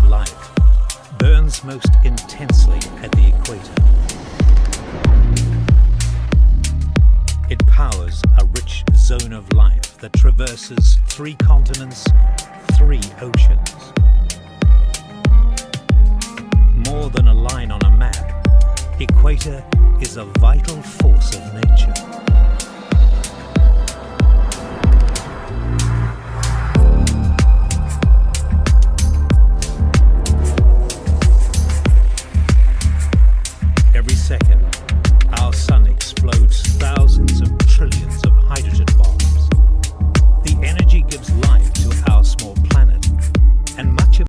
of life burns most intensely at the equator. It powers a rich zone of life that traverses 3 continents, 3 oceans. More than a line on a map, equator is a vital force of nature.